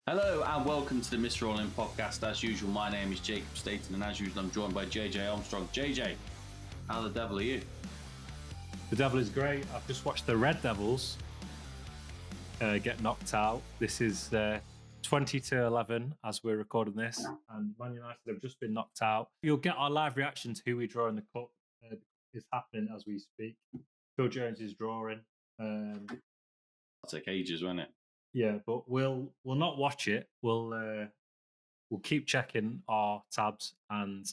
Hello and welcome to the Mr. All In podcast. As usual, my name is Jacob Staten, and as usual, I'm joined by JJ Armstrong. JJ, how the devil are you? The devil is great. I've just watched the Red Devils get knocked out. This is 20-11 as we're recording this, and Man United have just been knocked out. You'll get our live reaction to who we draw in the cup. It's happening as we speak. Phil Jones is drawing. That'll take ages, won't it? Yeah, but we'll not watch it. We'll keep checking our tabs and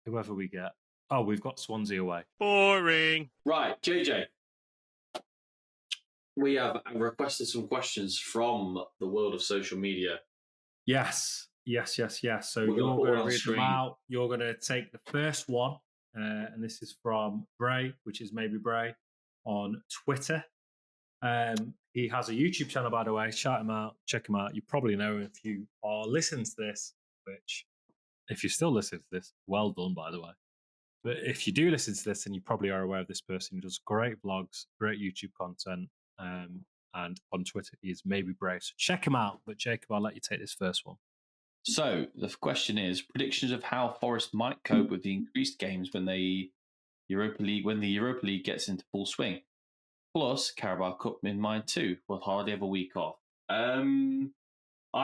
whoever we get. Oh, we've got Swansea away. Boring. Right, JJ. We have requested some questions from the world of social media. Yes. So We're you're gonna put going one to on read screen. them out. You're going to take the first one, and this is from Bray, which is maybe Bray, on Twitter. He has a YouTube channel, by the way. Shout him out. Check him out. You probably know him if you are listening to this, which, if you're still listening to this, well done, by the way. But if you do listen to this, then you probably are aware of this person. He does great vlogs, great YouTube content, and on Twitter he is maybe Bray. So check him out. But Jacob, I'll let you take this first one. So the question is predictions of how Forest might cope with the increased games when the Europa League gets into full swing. Plus Carabao Cup in mind too. We'll hardly have a week off. I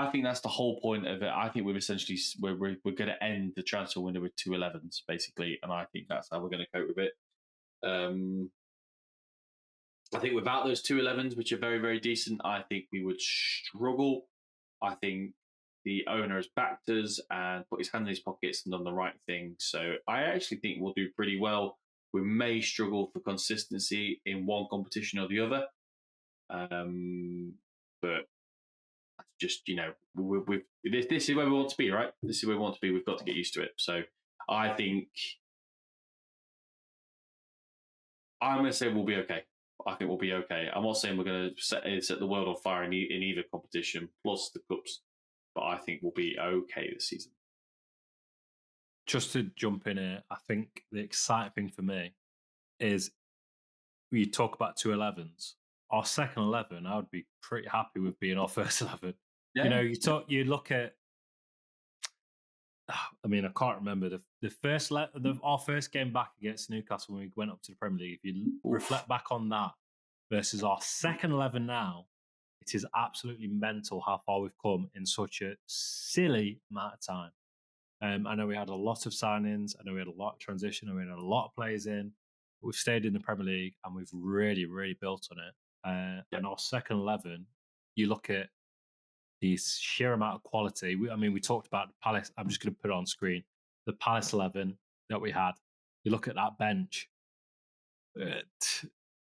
think that's the whole point of it. I think we're going to end the transfer window with 2 11s basically, and I think that's how we're going to cope with it. I think without those 2 11s, which are very, very decent, I think we would struggle. I think the owner has backed us and put his hand in his pockets and done the right thing. So I actually think we'll do pretty well. We may struggle for consistency in one competition or the other. But just, this is where we want to be, right? This is where we want to be. We've got to get used to it. So I think I'm going to say we'll be okay. I think we'll be okay. I'm not saying we're going to set the world on fire in either competition, plus the cups. But I think we'll be okay this season. Just to jump in here, I think the exciting thing for me is we talk about 2 11s. Our second 11, I would be pretty happy with being our first 11. Yeah. You look at. I mean, I can't remember our first game back against Newcastle when we went up to the Premier League. If you reflect back on that versus our second 11 now, it is absolutely mental how far we've come in such a silly amount of time. I know we had a lot of signings. I know we had a lot of transition. And we had a lot of players in. We've stayed in the Premier League and we've really, really built on it. And our second 11, you look at the sheer amount of quality. We talked about the Palace. I'm just going to put it on screen. The Palace 11 that we had. You look at that bench.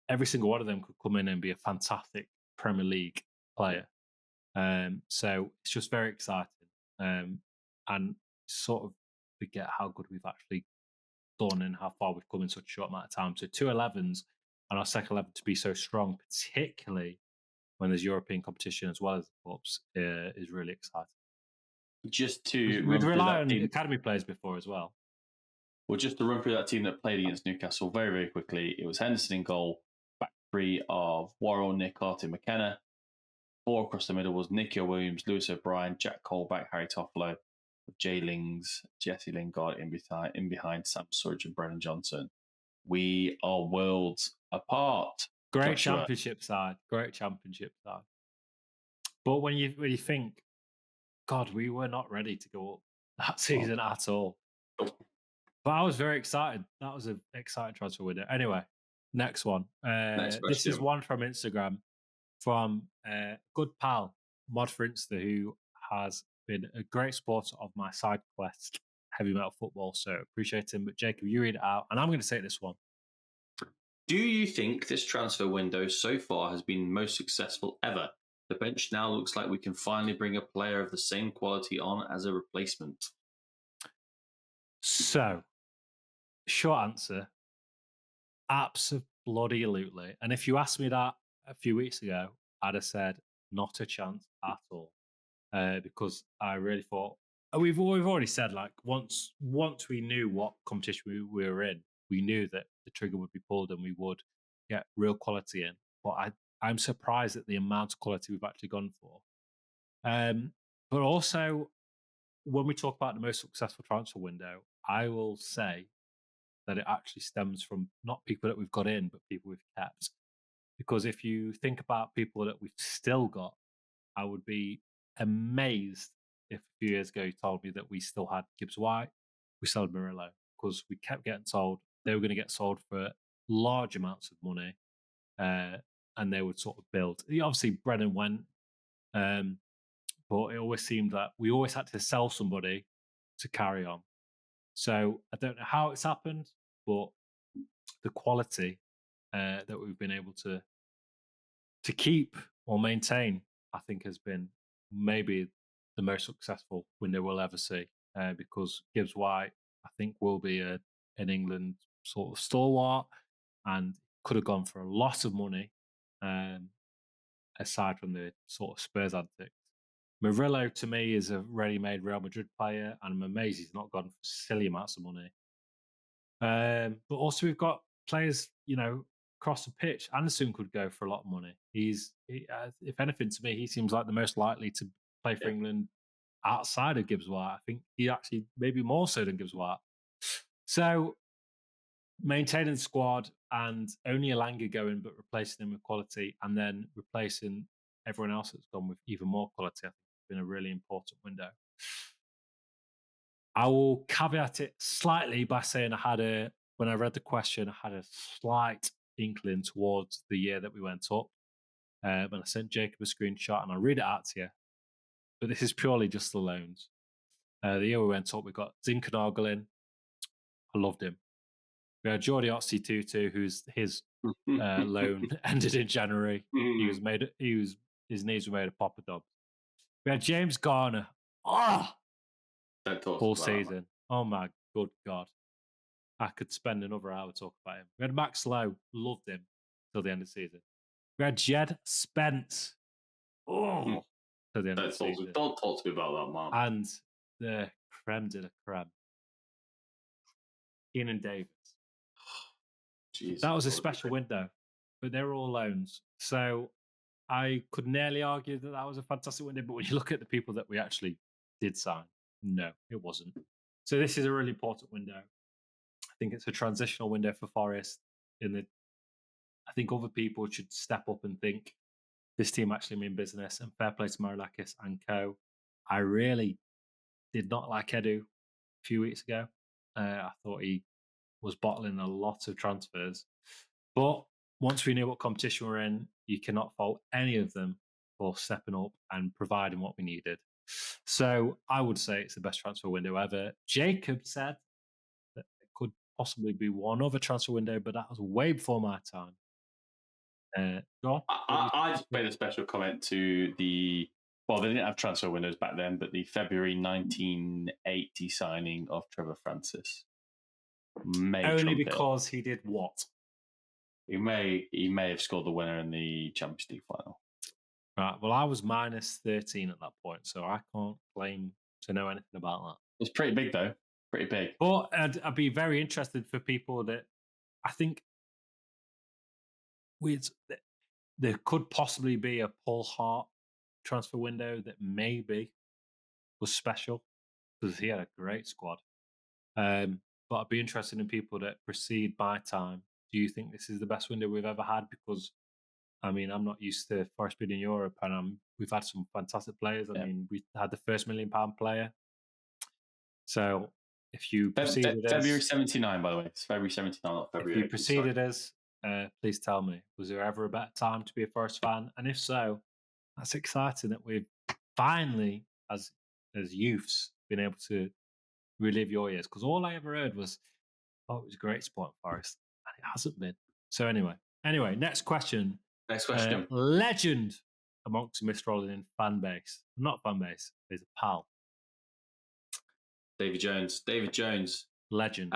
Every single one of them could come in and be a fantastic Premier League player. So it's just very exciting. And sort of forget how good we've actually done and how far we've come in such a short amount of time. So 2 11s and our second 11 to be so strong, particularly when there's European competition as well as the cups, is really exciting. We'd rely on academy players before as well. Well, just to run through that team that played against Newcastle very, very quickly. It was Henderson in goal, back three of Worrell, Nick, Artie, McKenna. 4 across the middle was Nicky Williams, Lewis O'Brien, Jack Colback, Harry Toffolo, Jay Lings, Jesse Lingard in behind Sam Surridge and Brennan Johnson. We are worlds apart. Great championship side. But when you think, God, we were not ready to go up that season at all. But I was very excited. That was an exciting transfer window. Anyway, next one. This is one from Instagram from a good pal, Mod for Insta, who has been a great supporter of my side quest, Heavy Metal Football. So appreciate him. But Jacob, you read it out, and I'm going to take this one. Do you think this transfer window so far has been most successful ever? The bench now looks like we can finally bring a player of the same quality on as a replacement. So, short answer, absolutely. And if you asked me that a few weeks ago, I'd have said not a chance at all. Because I really thought we've already said, like, once we knew what competition we were in, we knew that the trigger would be pulled and we would get real quality in. But I'm surprised at the amount of quality we've actually gone for. But also, when we talk about the most successful transfer window, I will say that it actually stems from not people that we've got in, but people we've kept. Because if you think about people that we've still got, I would be amazed if a few years ago you told me that we still had Gibbs-white, we still had Murillo, because we kept getting told they were going to get sold for large amounts of money, and they would sort of build. Obviously, Brennan went, but it always seemed that we always had to sell somebody to carry on. So I don't know how it's happened, but the quality that we've been able to keep or maintain, I think, has been maybe the most successful window we'll ever see. Because Gibbs-white, I think, will be an England sort of stalwart and could have gone for a lot of money, aside from the sort of Spurs antics. Murillo, to me, is a ready-made Real Madrid player, and I'm amazed he's not gone for silly amounts of money. But also, we've got players, across the pitch. Anderson could go for a lot of money. If anything, to me, he seems like the most likely to play for England outside of Gibbs-white. I think he actually maybe more so than Gibbs-white. So maintaining the squad and only Elanga going, but replacing him with quality, and then replacing everyone else that's gone with even more quality, I think has been a really important window. I will caveat it slightly by saying when I read the question, I had a slight inkling towards the year that we went up. And I sent Jacob a screenshot and I'll read it out to you. But this is purely just the loans. The year we went up, we got Zinkernagel in. I loved him. We had Jordi Otsi-Tutu, who's his loan ended in January. His knees were made of popper dogs. We had James Garner. Full season. Oh my good God. I could spend another hour talking about him. We had Max Lowe. Loved him till the end of the season. We had Jed Spence. Till the end of the season. Don't talk to me about that, man. And the creme de la creme, Keenan Davis. Jesus, that was a special window, but they were all loans. So I could nearly argue that was a fantastic window, but when you look at the people that we actually did sign, no, it wasn't. So this is a really important window. I think it's a transitional window for Forest. I think other people should step up and think this team actually mean business, and fair play to Marilakis and co. I really did not like Edu a few weeks ago. I thought he was bottling a lot of transfers. But once we knew what competition we're in, you cannot fault any of them for stepping up and providing what we needed. So I would say it's the best transfer window ever. Jacob said that it could possibly be one other transfer window, but that was way before my time. I just made a special comment to they didn't have transfer windows back then, but the February 1980 signing of Trevor Francis. Only because he did what? He may have scored the winner in the Champions League final. Right. Well, I was minus 13 at that point, so I can't claim to know anything about that. It's pretty big, though. Pretty big. But I'd be very interested for people that I think there could possibly be a Paul Hart transfer window that maybe was special because he had a great squad. But I'd be interested in people that precede my time. Do you think this is the best window we've ever had? Because, I mean, I'm not used to Forest being in Europe, and we've had some fantastic players. I mean, we had the first £1 million player. So if you preceded us... February 79, by the way. It's February 79, not February. If you preceded us, please tell me, was there ever a better time to be a Forest fan? And if so, that's exciting that we've finally, as youths, been able to relive your years. Because all I ever heard was, it was a great sport at Forest. And it hasn't been. So anyway, next question. Legend amongst Mistrolling fan base. Not fan base, he's a pal. David Jones. Legend.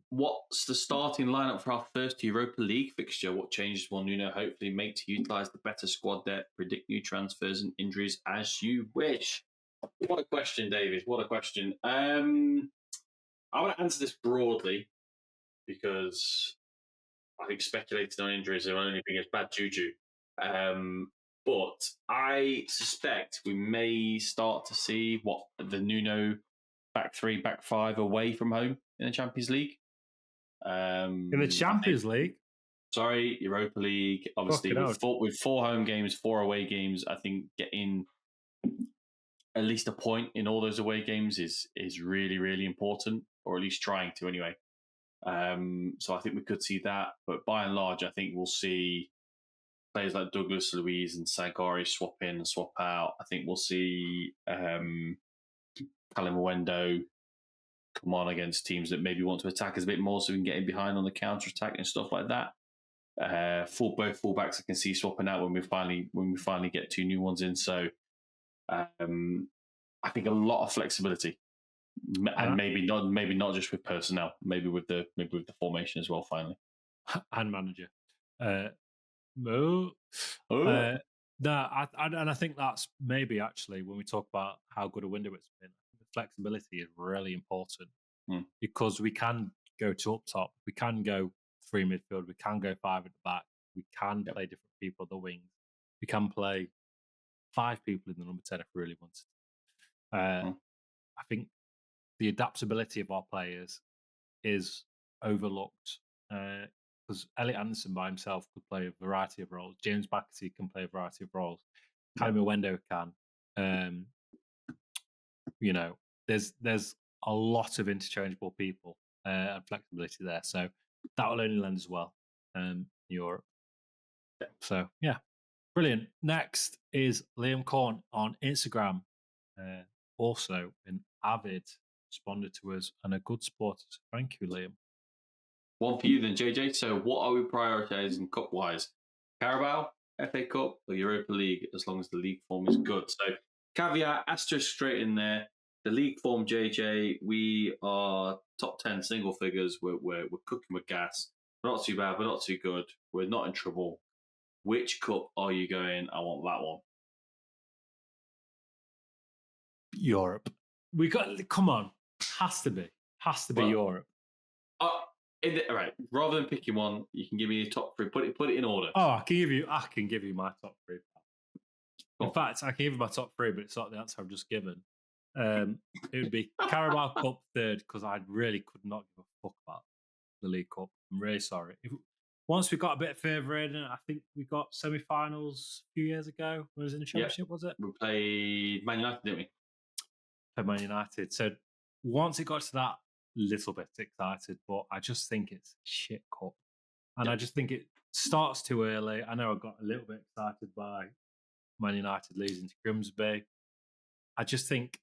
What's the starting lineup for our first Europa League fixture? What changes will Nuno hopefully make to utilise the better squad depth, predict new transfers and injuries as you wish? What a question, David. What a question. I want to answer this broadly because I think speculating on injuries are only being bad juju. But I suspect we may start to see what the Nuno back 3, back 5 away from home in the Champions League. In the Champions League? Sorry, Europa League. Obviously, with 4 home games, 4 away games, I think getting at least a point in all those away games is really, really important, or at least trying to anyway. So I think we could see that. But by and large, I think we'll see players like Douglas Luiz and Sagari swap in and swap out. I think we'll see Callum Wendo come on against teams that maybe want to attack us a bit more so we can get in behind on the counter-attack and stuff like that. Both fullbacks I can see swapping out when we finally get 2 new ones in. So I think a lot of flexibility, and maybe not just with personnel, maybe with the formation as well. Finally, and manager. No, and I think that's maybe actually when we talk about how good a window it's been, the flexibility is really important because we can go to up top, we can go 3 midfield, we can go 5 at the back, we can play different people at the wings, we can play 5 people in the number 10 if we really wanted to. I think the adaptability of our players is overlooked because Elliot Anderson by himself could play a variety of roles. James Backety can play a variety of roles. Callum Wendo can. There's a lot of interchangeable people and flexibility there. So that will only lend as well in Europe. So, yeah, brilliant. Next is Liam Corn on Instagram. Also an avid responded to us and a good sport. Thank you, Liam. One for you then, JJ. So what are we prioritising cup-wise? Carabao, FA Cup or Europa League, as long as the league form is good? So caveat, asterisk straight in there. The league form, JJ, we are top 10 single figures. We're cooking with gas. We're not too bad. We're not too good. We're not in trouble. Which cup are you going? I want that one. Europe. Come on. Has to be Europe. All right. Rather than picking one, you can give me your top 3. Put it in order. Oh, I can give you my top 3. In fact, I can give you my top 3, but it's not the answer I've just given. It would be Carabao Cup 3rd because I really could not give a fuck about the League Cup. I'm really sorry. Once we got a bit further in, I think we got semi-finals a few years ago. When it was in the Championship, was it? We played Man United, didn't we? Played Man United. So once it got to that, little bit excited, but I just think it's a shit cup. And I just think it starts too early. I know I got a little bit excited by Man United losing to Grimsby. I just think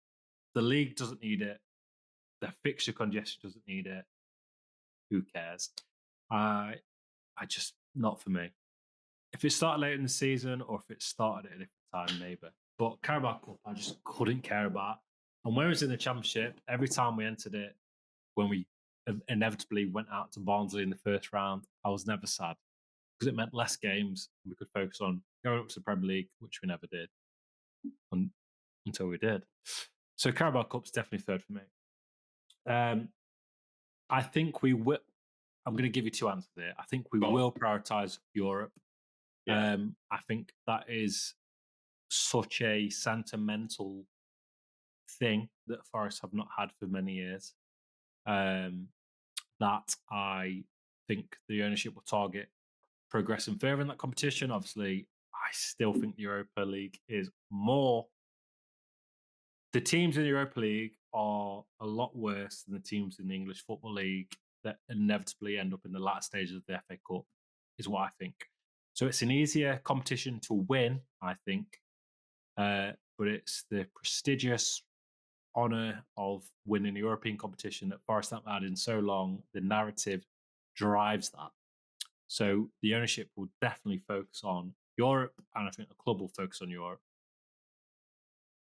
the league doesn't need it. The fixture congestion doesn't need it. Who cares? I just, not for me. If it started later in the season or if it started at a different time, maybe. But Carabao Cup, I just couldn't care about. And when it was in the Championship, every time we entered it, when we inevitably went out to Barnsley in the first round, I was never sad because it meant less games and we could focus on going up to the Premier League, which we never did until we did. So Carabao Cup's definitely 3rd for me. I think we will. I'm going to give you 2 answers there. I think we will prioritise Europe. I think that is such a sentimental thing that Forest have not had for many years. That I think the ownership will target progressing further in that competition. Obviously, I still think the Europa League is more. The teams in the Europa League are a lot worse than the teams in the English Football League that inevitably end up in the latter stages of the FA Cup, is what I think. So it's an easier competition to win, I think, but it's the prestigious honour of winning a European competition that Forest haven't had in so long. The narrative drives that. So the ownership will definitely focus on Europe, and I think the club will focus on Europe.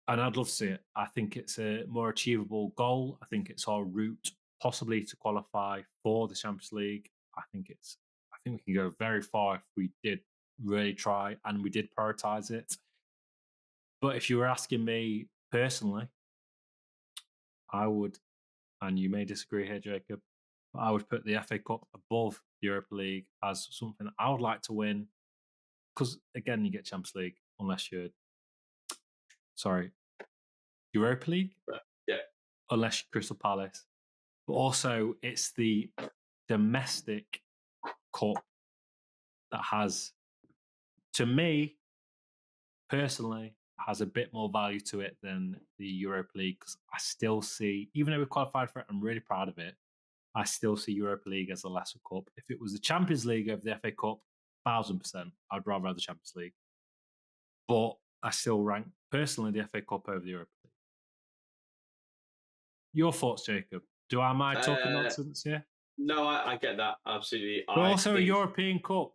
And I'd love to see it. I think it's a more achievable goal. I think it's our route possibly to qualify for the Champions League. I think we can go very far if we did really try and we did prioritise it. But if you were asking me personally, I would, and you may disagree here, Jacob, but I would put the FA Cup above the Europa League as something I would like to win. Because, again, you get Champions League. unless you're Europa League. Yeah. Unless you're Crystal Palace. But also, it's the domestic cup that has, to me, personally, has a bit more value to it than the Europa League, because I still see, even though we've qualified for it, I'm really proud of it, I still see Europa League as a lesser cup. If it was the Champions League over the FA Cup, 1,000%, I'd rather have the Champions League. But I still rank, personally, the FA Cup over the Europa League. Your thoughts, Jacob? Am I talking nonsense here? No, I get that, absolutely. But also a European Cup.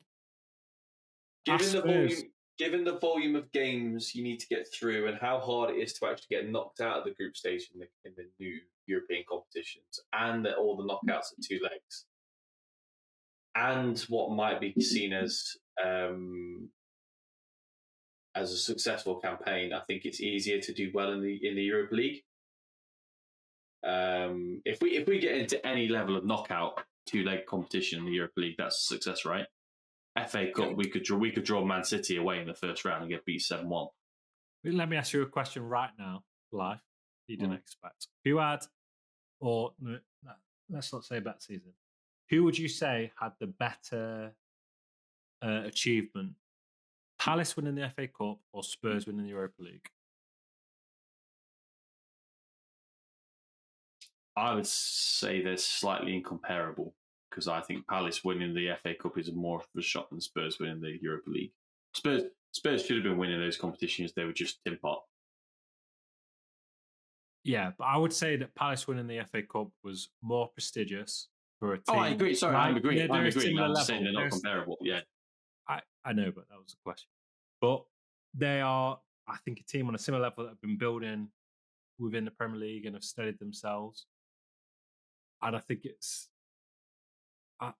Given the volume of games you need to get through and how hard it is to actually get knocked out of the group stage in the new European competitions, and all the knockouts at 2 legs, and what might be seen as a successful campaign, I think it's easier to do well in the Europa League. If we get into any level of knockout 2-leg competition in the Europa League, that's a success, right? FA Cup, we could draw Man City away in the first round and get beat 7-1. Let me ask you a question right now, live. You didn't expect. Who had, or let's not say better season. Who would you say had the better achievement? Palace winning the FA Cup or Spurs winning the Europa League? I would say they're slightly incomparable, because I think Palace winning the FA Cup is more of a shot than Spurs winning the Europa League. Spurs should have been winning those competitions. They were just tin pot. Yeah, but I would say that Palace winning the FA Cup was more prestigious for a team. Oh, I agree. Sorry, I'm agreeing. I'm saying they're not There's, comparable. Yeah. I know, but that was the question. But they are, I think, a team on a similar level that have been building within the Premier League and have studied themselves. And I think it's, I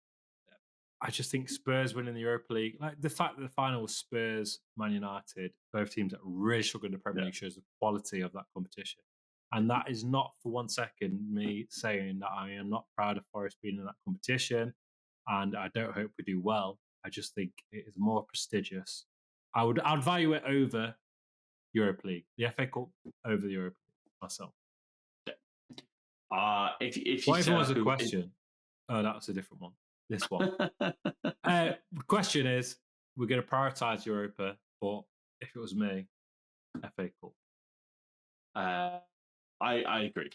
just think Spurs winning the Europa League, like the fact that the final was Spurs, Man United, both teams that really struggled in the Premier League, shows the quality of that competition. And that is not for one second me saying that I am not proud of Forest being in that competition, and I don't hope we do well. I just think it is more prestigious. I'd value it over Europa League, the FA Cup over the Europa League myself. If what even was the question? Oh, that was a different one. This one. The question is, we're going to prioritise Europa, but if it was me, FA Cup. I agree.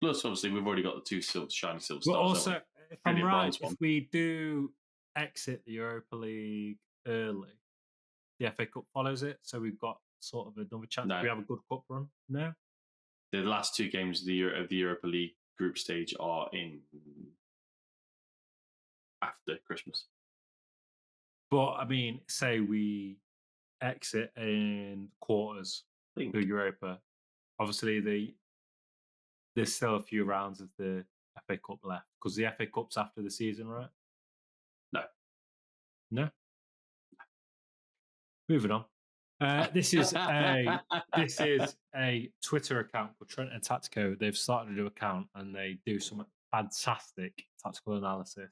Plus, obviously, we've already got the 2 shiny silver stars. But also, if I'm right, if we do exit the Europa League early, the FA Cup follows it, so we've got sort of another chance. No. We have a good cup run. No, the last 2 games of the Europa League group stage are in after Christmas. But I mean, say we exit in quarters to Europa. Obviously, there's still a few rounds of the FA Cup left, because the FA Cup's after the season, right? No. Moving on. This is a Twitter account called Trent and Tactico. They've started a new account and they do some fantastic tactical analysis.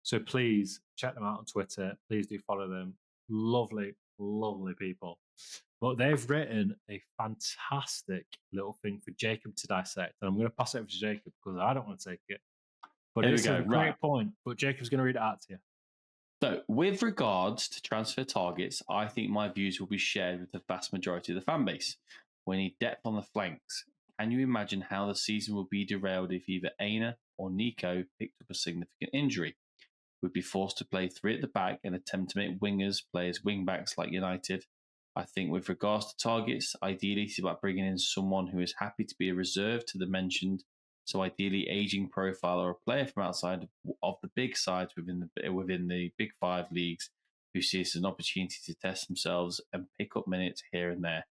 So please check them out on Twitter. Please do follow them. Lovely, lovely people. But they've written a fantastic little thing for Jacob to dissect. And I'm going to pass it over to Jacob because I don't want to take it. But it's a great point. But Jacob's going to read it out to you. So, with regards to transfer targets, I think my views will be shared with the vast majority of the fan base. We need depth on the flanks. Can you imagine how the season would be derailed if either Aina or Nico picked up a significant injury? We'd be forced to play 3 at the back and attempt to make wingers play as wing-backs like United. I think with regards to targets, ideally it's about bringing in someone who is happy to be a reserve to the mentioned, so ideally aging profile or a player from outside of the big sides within the Big 5 leagues who see this as an opportunity to test themselves and pick up minutes here and there.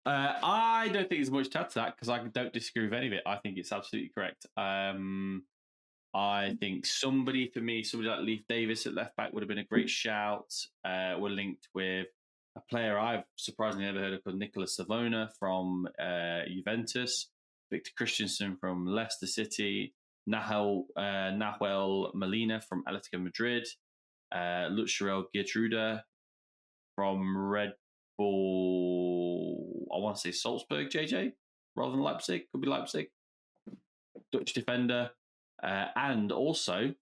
I don't think there's much to add to that because I don't disagree with any of it. I think it's absolutely correct. I think somebody like Leif Davis at left back would have been a great shout. We're linked with a player I've surprisingly never heard of called Nicolas Savona from Juventus, Victor Christensen from Leicester City, Nahuel Molina from Atletico Madrid, Luxarel Gertruda from Red Bull. I want to say Salzburg, JJ, rather than Leipzig. Could be Leipzig. Dutch defender, and also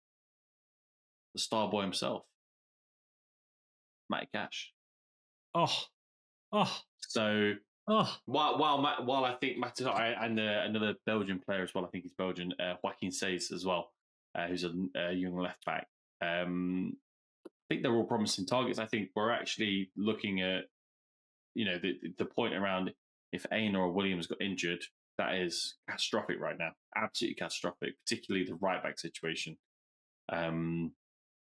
the star boy himself, Matty Cash. Oh. So while I think Matty and another Belgian player as well, I think he's Belgian, Joaquin Says as well, who's a young left back. I think they're all promising targets. I think we're actually looking at, the point around if Aina or Williams got injured, that is catastrophic right now. Absolutely catastrophic, particularly the right back situation. And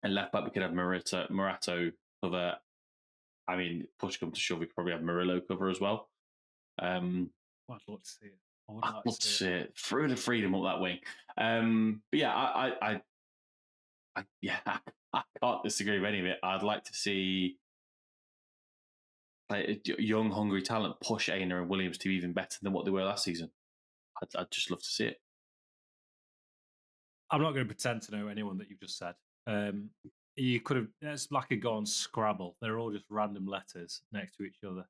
left back, we could have Morato cover. I mean, push come to shove, we could probably have Murillo cover as well. I'd love to see it. I'd love to see it. Through the freedom up that wing. But yeah, I can't disagree with any of it. I'd like to see young, hungry talent push Aina and Williams to be even better than what they were last season. I'd just love to see it. I'm not going to pretend to know anyone that you've just said. You could have. It's like a go on Scrabble. They're all just random letters next to each other.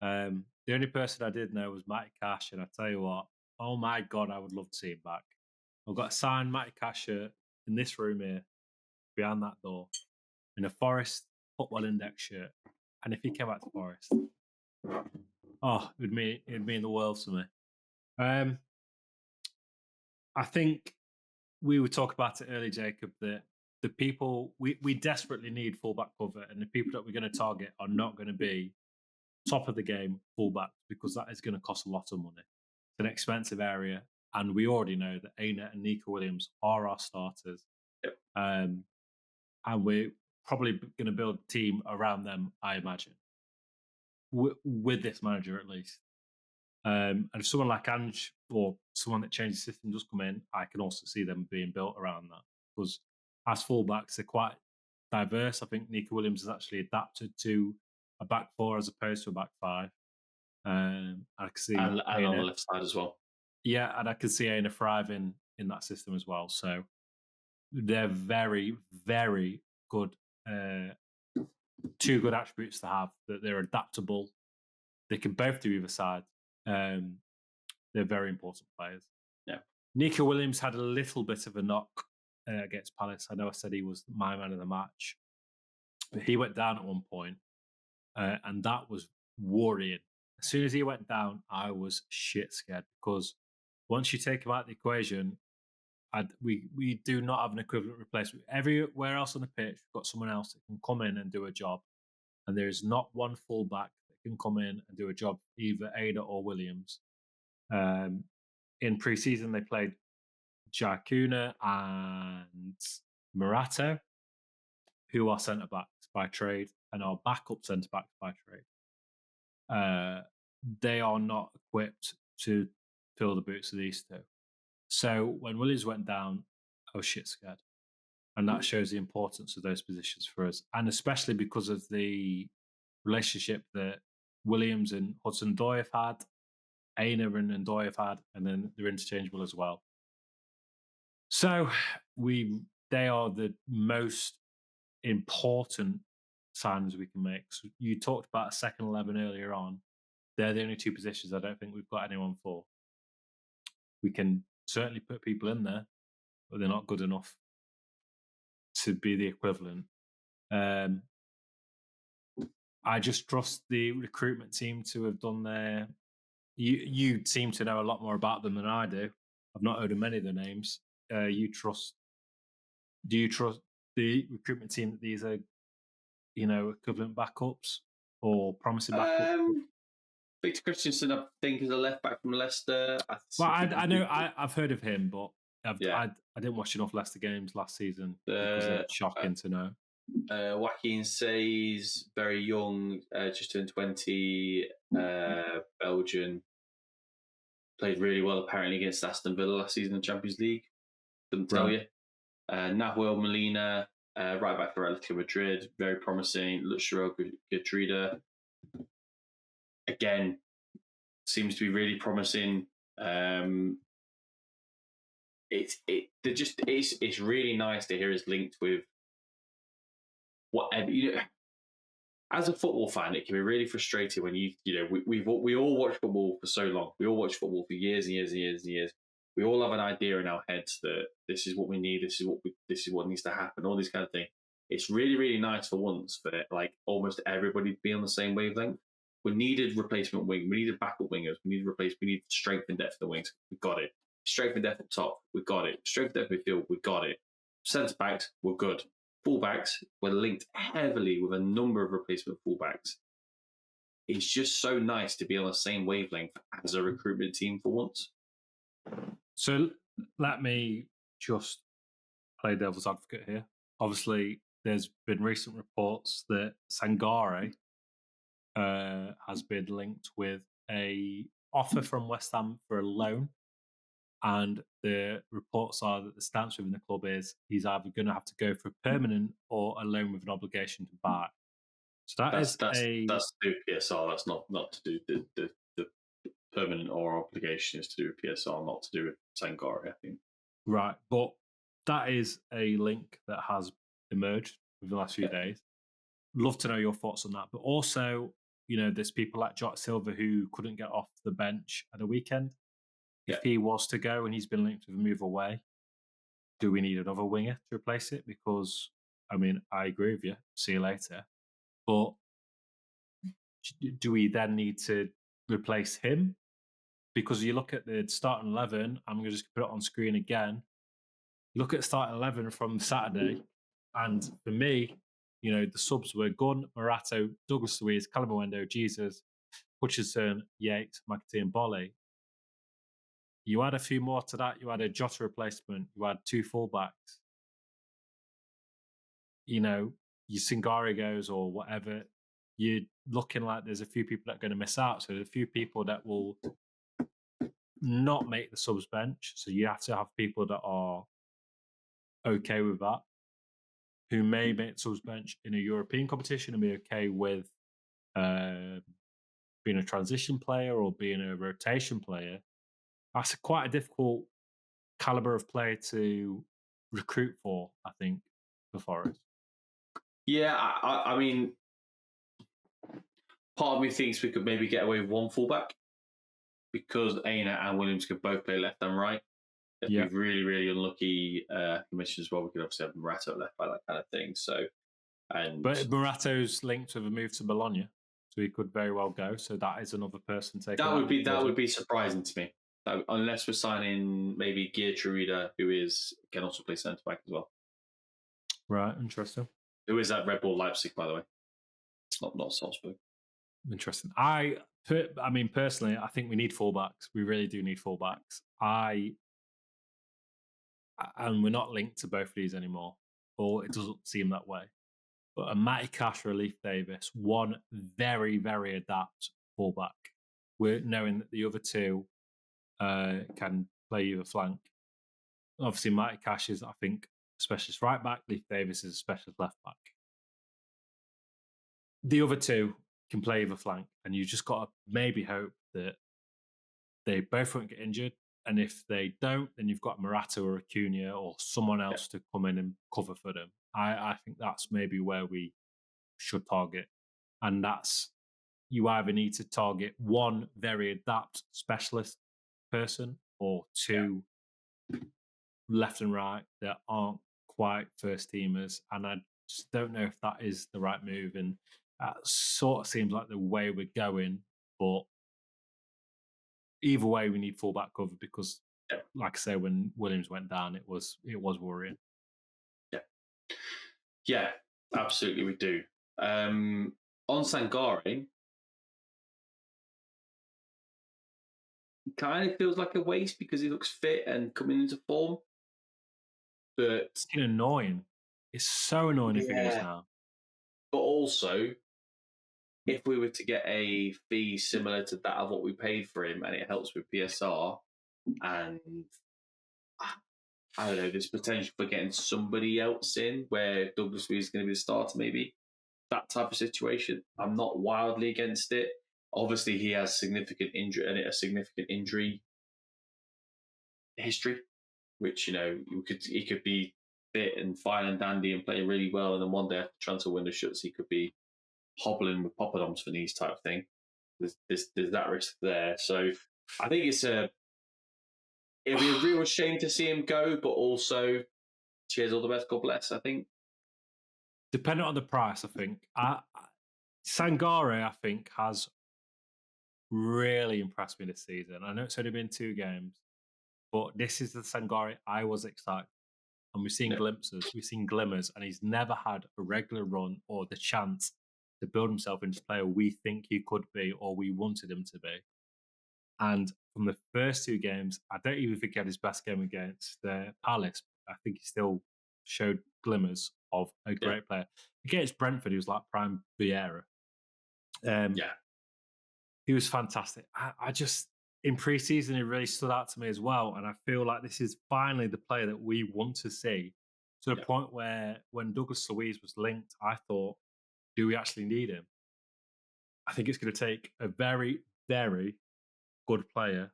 The only person I did know was Matty Cash, and I tell you what, oh my God, I would love to see him back. I've got a signed Matty Cash shirt in this room here, behind that door, in a Forest Football Index shirt. And if he came back to Forest, it'd mean the world to me. I think we would talk about it earlier, Jacob, that the people we desperately need fullback cover, and the people that we're going to target are not going to be top of the game fullback, because that is going to cost a lot of money. It's an expensive area, and we already know that Aina and Nico Williams are our starters. Yep. And we're probably going to build a team around them, I imagine, with this manager at least. And if someone like Ange or someone that changes the system does come in, I can also see them being built around that, because as fullbacks, they're quite diverse. I think Nico Williams has actually adapted to a back four as opposed to a back five. I can see and on the left side as well. Yeah, and I can see Aina thriving in that system as well. So they're very, very good. Two good attributes to have, that they're adaptable. They can both do either side. They're very important players. Yeah. Nico Williams had a little bit of a knock against Palace. I know I said he was my man of the match, but he went down at one point, and that was worrying. As soon as he went down, I was shit scared, because once you take him out of the equation, we do not have an equivalent replacement. Everywhere else on the pitch, we've got someone else that can come in and do a job, and there is not one fullback that can come in and do a job, either Aina or Williams. In pre-season, they played Jakuna and Morato, who are centre-backs by trade and are backup centre-backs by trade. They are not equipped to fill the boots of these two. So when Williams went down, I was shit scared. And that shows the importance of those positions for us. And especially because of the relationship that Williams and Hudson-Odoi have had, Aina and Ndoi have had, and then they're interchangeable as well. So they are the most important signings we can make. So you talked about a second 11 earlier on. They're the only two positions I don't think we've got anyone for. We can certainly put people in there, but they're not good enough to be the equivalent. I just trust the recruitment team to have done their... You seem to know a lot more about them than I do. I've not heard of many of the names. Do you trust the recruitment team that these are, equivalent backups or promising backups? Victor Christensen, I think, is a left back from Leicester. I know I've heard of him, but I didn't watch enough Leicester games last season. It's shocking to know. Joaquin Says, very young, just turned 20, Belgian. Played really well apparently against Aston Villa last season in the Champions League. Couldn't tell you. Nahuel Molina, right back for Atletico Madrid, very promising. Lucero Gertruida, again, seems to be really promising. It's really nice to hear us linked with whatever. as a football fan, it can be really frustrating when we all watch football for so long. We all watch football for years and years and years and years. We all have an idea in our heads that this is what we need. This is what needs to happen. All this kind of thing. It's really, really nice for once for like almost everybody to be on the same wavelength. We needed replacement wing. We needed backup wingers. We need strength and depth of the wings. We got it. Strength and depth up top. We got it. Strength and depth midfield. We got it. Centre backs. We're good. Fullbacks were linked heavily with a number of replacement fullbacks. It's just so nice to be on the same wavelength as a recruitment team for once. So let me just play devil's advocate here. Obviously, there's been recent reports that Sangare has been linked with a offer from West Ham for a loan. And the reports are that the stance within the club is he's either going to have to go for permanent or a loan with an obligation to buy. So that's to do with PSR. That's not to do the permanent or obligation is to do with PSR, not to do with Sangare, I think. Right, but that is a link that has emerged over the last few days. Love to know your thoughts on that. But also, there's people like Jota Silva who couldn't get off the bench at the weekend. If he was to go and he's been linked with a move away, do we need another winger to replace it? Because, I agree with you. See you later. But do we then need to replace him? Because you look at the starting 11, I'm going to just put it on screen again. Look at starting 11 from Saturday. And for me, the subs were Gunn, Morato, Douglas Luiz, Calamawendo, Jesus, Hutchinson, Yates, McAtee and Bolle. You add a few more to that. You had a Jota replacement. You had 2 fullbacks. Your Singari goes or whatever. You're looking like there's a few people that are going to miss out. So there's a few people that will not make the subs bench. So you have to have people that are okay with that, who may make the subs bench in a European competition and be okay with being a transition player or being a rotation player. That's quite a difficult caliber of player to recruit for, I think, for Forest. Yeah, I mean, part of me thinks we could maybe get away with one fullback because Aina and Williams could both play left and right. If we're really, really unlucky commission as well, we could obviously have Morato left by that kind of thing. But Morato's linked with a move to Bologna, so he could very well go. So that is another person taking. That would be surprising to me. Unless we're signing maybe Gear Chirida, who can also play centre back as well. Right, interesting. Who is at Red Bull Leipzig, by the way? Not Salzburg. Interesting. Personally, I think we need fullbacks. We really do need fullbacks. And we're not linked to both of these anymore, or it doesn't seem that way. But a Matty Cash or a Leif Davis, one very, very adept fullback. We're knowing that the other two can play either flank. Obviously, Matty Cash is, I think, a specialist right back. Leif Davis is a specialist left back. The other two can play either flank, and you just got to maybe hope that they both won't get injured. And if they don't, then you've got Morato or Acuna or someone else to come in and cover for them. I think that's maybe where we should target. And that's, you either need to target one very adept specialist person or two left and right that aren't quite first teamers. And I just don't know if that is the right move. And that sort of seems like the way we're going. But either way, we need fullback cover because, like I say, when Williams went down, it was worrying. Yeah, absolutely, we do. On Sangare, kind of feels like a waste because he looks fit and coming into form. But it's annoying. It's so annoying if he goes now. But also, if we were to get a fee similar to that of what we paid for him, and it helps with PSR, and I don't know, there's potential for getting somebody else in where Douglas Luiz is going to be the starter, maybe that type of situation. I'm not wildly against it. Obviously, he has significant injury history, which he could be fit and fine and dandy and play really well, and then one day after the transfer window shuts, he could be hobbling with poppadoms for knees type thing. There's that risk there. So I think it'll be a real shame to see him go, but also cheers, all the best, God bless. I think. Depending on the price, I think. Sangare, I think, has really impressed me this season. I know it's only been 2 games, but this is the Sangare I was excited. And we've seen glimpses, we've seen glimmers, and he's never had a regular run or the chance to build himself into the player we think he could be or we wanted him to be. And from the first 2 games, I don't even think he had his best game against Palace. I think he still showed glimmers of a great player. Against Brentford, he was like prime Vieira. He was fantastic. I just, in pre-season, he really stood out to me as well. And I feel like this is finally the player that we want to see, to the point where when Douglas Luiz was linked, I thought, do we actually need him? I think it's going to take a very, very good player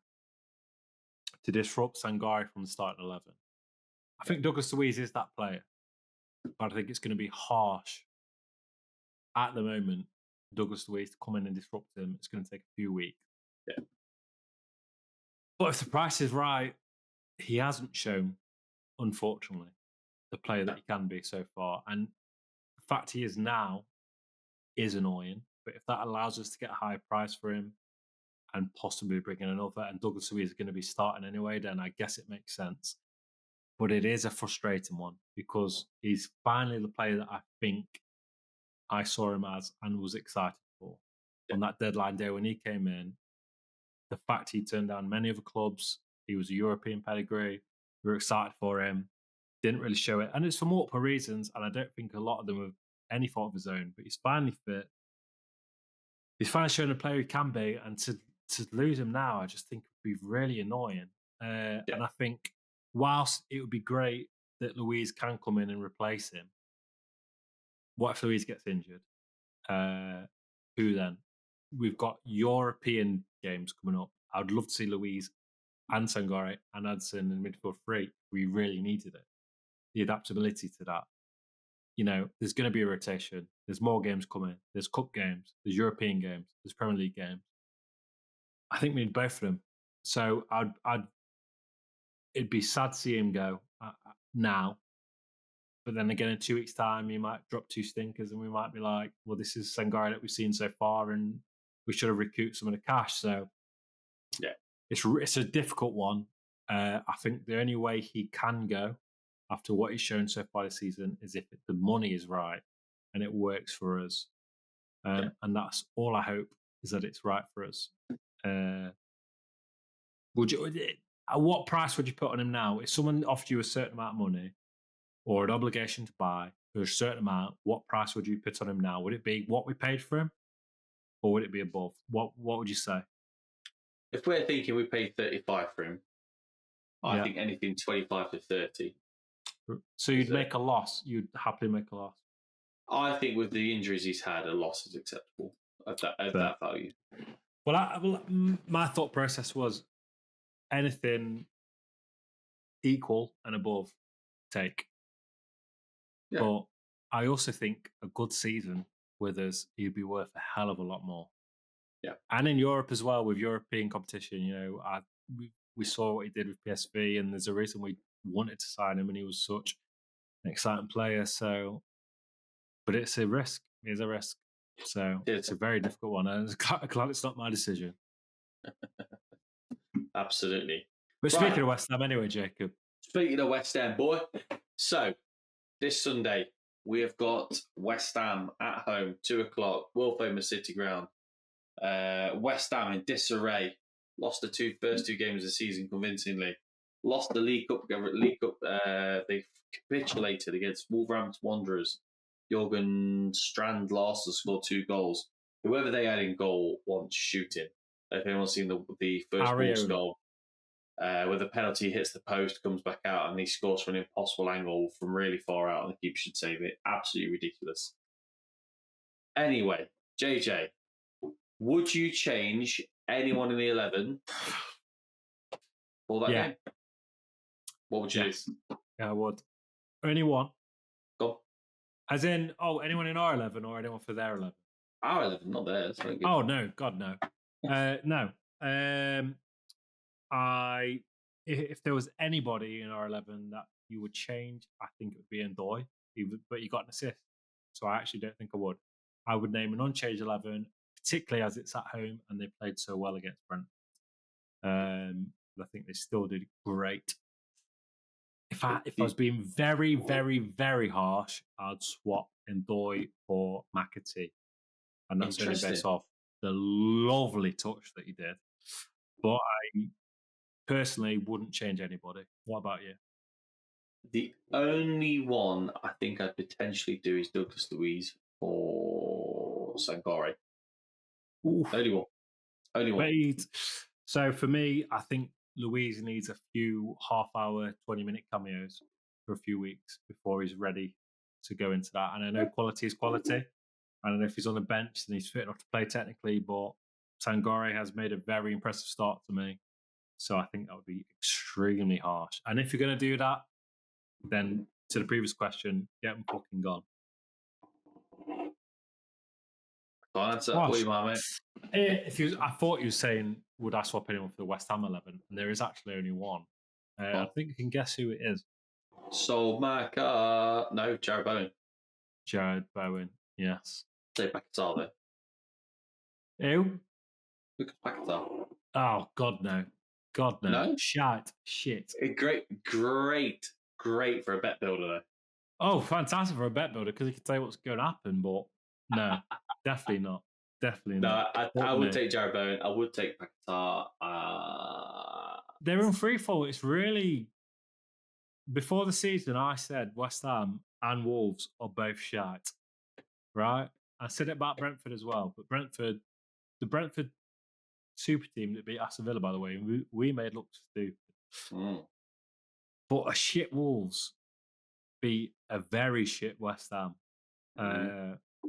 to disrupt Sangare from the starting 11. I think Douglas Luiz is that player, but I think it's going to be harsh at the moment. Douglas Luiz to come in and disrupt him, it's going to take a few weeks. But if the price is right, he hasn't shown, unfortunately, the player that he can be so far. And the fact he is now is annoying. But if that allows us to get a high price for him and possibly bring in another, and Douglas Luiz is going to be starting anyway, then I guess it makes sense. But it is a frustrating one because he's finally the player that I think I saw him as and was excited for on that deadline day when he came in. The fact he turned down many other clubs, he was a European pedigree, we were excited for him, didn't really show it. And it's for multiple reasons, and I don't think a lot of them have any fault of his own, but he's finally fit. He's finally shown a player he can be, and to lose him now, I just think would be really annoying. And I think whilst it would be great that Luiz can come in and replace him, what if Luiz gets injured? Who then? We've got European games coming up. I would love to see Luiz and Sangare and Hudson in midfield 3. We really needed it. The adaptability to that. You know, there's going to be a rotation. There's more games coming. There's cup games. There's European games. There's Premier League games. I think we need both of them. So it'd be sad to see him go now. But then again, in 2 weeks' time, he might drop 2 stinkers and we might be like, well, this is Sangare that we've seen so far and we should have recouped some of the cash. So, it's a difficult one. I think the only way he can go after what he's shown so far this season is if the money is right and it works for us. And that's all I hope, is that it's right for us. Would you? At what price would you put on him now? If someone offered you a certain amount of money or an obligation to buy for a certain amount, what price would you put on him now? Would it be what we paid for him, or would it be above? What would you say? If we're thinking we paid 35 for him, I think anything 25 to 30. So you'd make a loss. You'd happily make a loss. I think with the injuries he's had, a loss is acceptable at that value. Well, my thought process was anything equal and above, take. Yeah. But I also think a good season with us, he'd be worth a hell of a lot more. Yeah. And in Europe as well, with European competition, you know, we saw what he did with PSV, and there's a reason we wanted to sign him, and he was such an exciting player. So, but it's a risk. It is a risk. So it's a very difficult one. And I'm glad it's not my decision. Absolutely. But speaking of West Ham anyway, Jacob. Speaking of West Ham, boy. So, this Sunday, we have got West Ham at home, 2:00, world famous City Ground. West Ham in disarray. Lost the first two games of the season convincingly. Lost the League Cup. They capitulated against Wolverhampton Wanderers. Jürgen Strand Larsen scored 2 goals. Whoever they had in goal wants shooting. If anyone's seen the first Wolves goal, where the penalty hits the post, comes back out, and he scores from an impossible angle from really far out, and the keeper should save it. Absolutely ridiculous. Anyway, JJ, would you change anyone in the 11 for that game? What would you do? Yeah, I would. Anyone. Go. As in, anyone in our 11 or anyone for their 11? Our 11, not theirs. Oh no, God no, no. If there was anybody in our 11 that you would change, I think it would be Ndoi. But he got an assist, so I actually don't think I would. I would name an unchanged 11, particularly as it's at home and they played so well against Brent. I think they still did great. If I was being very, very, very harsh, I'd swap Ndoi for McAtee. And that's only based off the lovely touch that he did. But I personally wouldn't change anybody. What about you? The only one I think I'd potentially do is Douglas Luiz for Sangare. Only one. So for me, I think Luiz needs a few half-hour, 20-minute cameos for a few weeks before he's ready to go into that. And I know quality is quality. I don't know if he's on the bench and he's fit enough to play technically, but Sangare has made a very impressive start to me. So I think that would be extremely harsh. And if you're going to do that, then to the previous question, get him fucking gone. Answer. What do you want, mate? I thought you were saying, would I swap anyone for the West Ham 11? And there is actually only one. I think you can guess who it is. No, Jared Bowen. Jared Bowen, yes. Say Paquetá, though. Who? Lucas Paquetá. Oh, God, no. God, no. No? Shit. Great for a bet builder, though. Oh, fantastic for a bet builder because he can tell you what's going to happen, but no, definitely not. Definitely not. I would take Jared Bowen. I would take Paquetá. They're in free fall. It's really... Before the season, I said West Ham and Wolves are both shite, right? I said it about Brentford as well, but the Brentford super team that beat Aston Villa, by the way, we made look stupid. But a shit Wolves beat a very shit West Ham.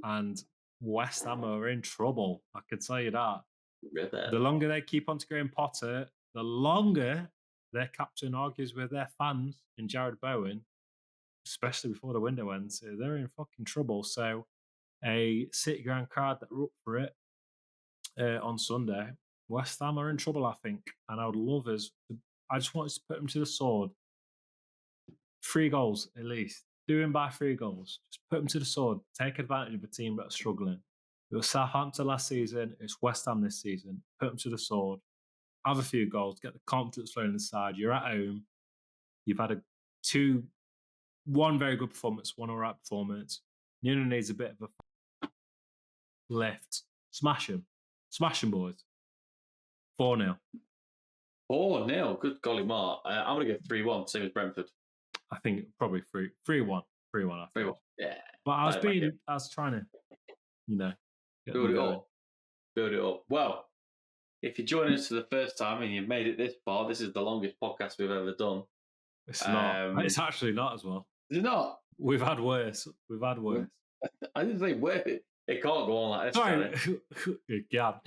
And West Ham are in trouble, I can tell you that. The longer they keep on to Graham Potter, the longer their captain argues with their fans in Jared Bowen, especially before the window ends, they're in fucking trouble. So a City Ground crowd that were up for it on Sunday, West Ham are in trouble, I think. And I would love us I just wanted to put them to the sword. 3 goals at least. Do him by 3 goals. Just put them to the sword. Take advantage of a team that are struggling. It was Southampton last season. It's West Ham this season. Put them to the sword. Have a few goals. Get the confidence flowing inside. You're at home. You've had one very good performance, one all right performance. Nuno needs a bit of a lift. Smash him. Smash him, boys. 4-0. 4-0. Good golly, Mark. I'm going to go 3-1, same as Brentford. I think probably 3-1. 3-1. 3-1. Yeah. But I was trying to, build it up. Well, if you're joining us for the first time and you've made it this far, this is the longest podcast we've ever done. It's not. It's actually not as well. Is it not? We've had worse. I didn't say worse. It can't go on like this. Sorry. God.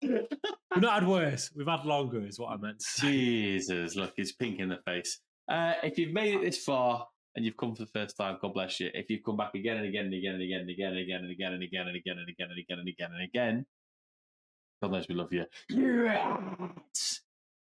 We've not had worse. We've had longer, is what I meant to say. Jesus, look, it's pink in the face. If you've made it this far and you've come for the first time, God bless you. If you've come back again and again and again and again and again and again and again and again and again and again and again and again and again, God knows we love you. Yes.